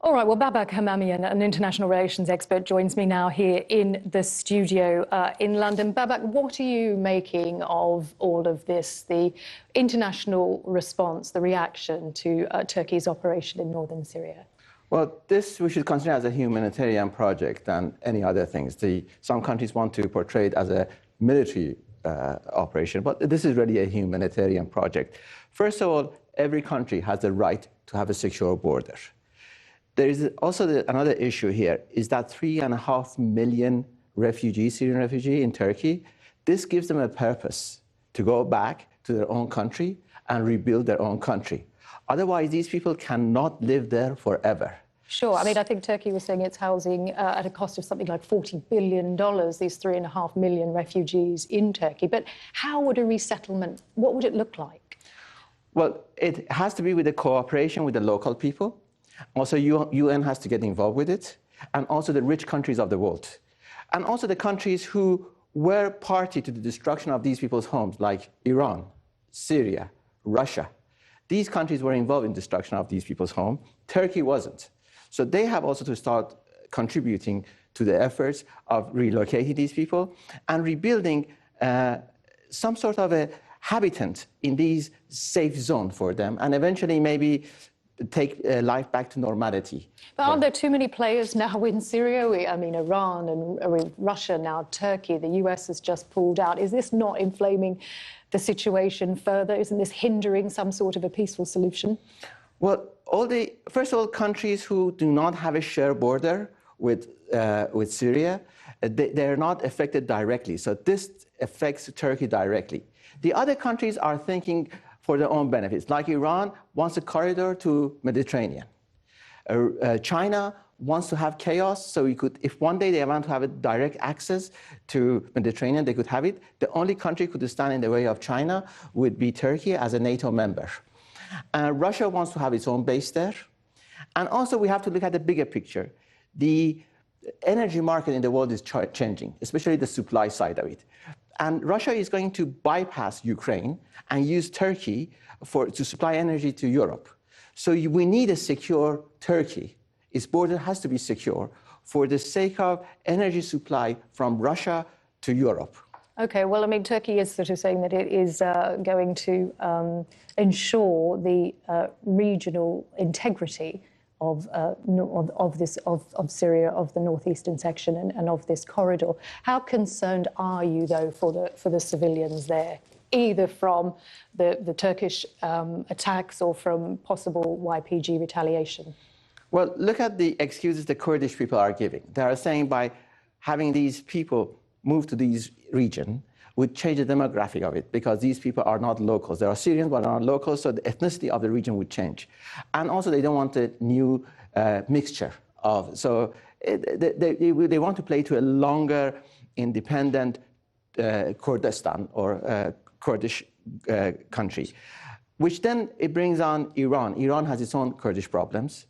All right, well, Babak Emamian, an international relations expert, joins me now here in the studio in London. Babak, what are you making of all of this, the international response, the reaction to Turkey's operation in northern Syria? Well, this we should consider as a humanitarian project than any other things. Some countries want to portray it as a military operation, but this is really a humanitarian project. First of all, every country has the right to have a secure border. There is also another issue here, is that 3.5 million refugees, Syrian refugees in Turkey, this gives them a purpose to go back to their own country and rebuild their own country. Otherwise, these people cannot live there forever. Sure. I mean, I think Turkey was saying it's housing at a cost of something like $40 billion, these 3.5 million refugees in Turkey. But how would a resettlement, what would it look like? Well, it has to be with the cooperation with the local people. Also, UN has to get involved with it, and also the rich countries of the world. And also the countries who were party to the destruction of these people's homes, like Iran, Syria, Russia. These countries were involved in destruction of these people's homes. Turkey wasn't. So they have also to start contributing to the efforts of relocating these people and rebuilding some sort of a habitat in these safe zone for them, and eventually maybe take life back to normality. But aren't there too many players now in Syria? I mean, Iran and Russia, now Turkey, the US has just pulled out. Is this not inflaming the situation further? Isn't this hindering some sort of a peaceful solution? Well, first of all, countries who do not have a shared border with Syria, they're not affected directly. So this affects Turkey directly. The other countries are thinking for their own benefits. Like Iran wants a corridor to Mediterranean. China wants to have chaos, so if one day they want to have a direct access to Mediterranean, they could have it. The only country who could stand in the way of China would be Turkey as a NATO member. Russia wants to have its own base there. And also we have to look at the bigger picture. The energy market in the world is changing, especially the supply side of it. And Russia is going to bypass Ukraine and use Turkey to supply energy to Europe. So we need a secure Turkey. Its border has to be secure for the sake of energy supply from Russia to Europe. OK, well, I mean, Turkey is sort of saying that it is going to ensure the regional integrity of Syria, of the northeastern section and of this corridor. How concerned are you, though, for the civilians there, either from the Turkish attacks or from possible YPG retaliation? Well, look at the excuses the Kurdish people are giving. They are saying by having these people move to these regions would change the demographic of it, because these people are not locals. They are Syrians, but are not locals, so the ethnicity of the region would change. And also, they don't want a new mixture of. So they want to play to a longer, independent Kurdistan or Kurdish country, which then it brings on Iran. Iran has its own Kurdish problems.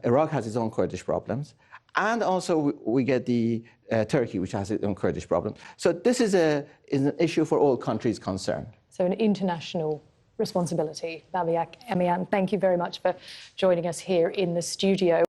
Iraq has its own Kurdish problems. And also we get the Turkey, which has its own Kurdish problem. So this is an issue for all countries concerned. So an international responsibility. Babak Emamian, thank you very much for joining us here in the studio.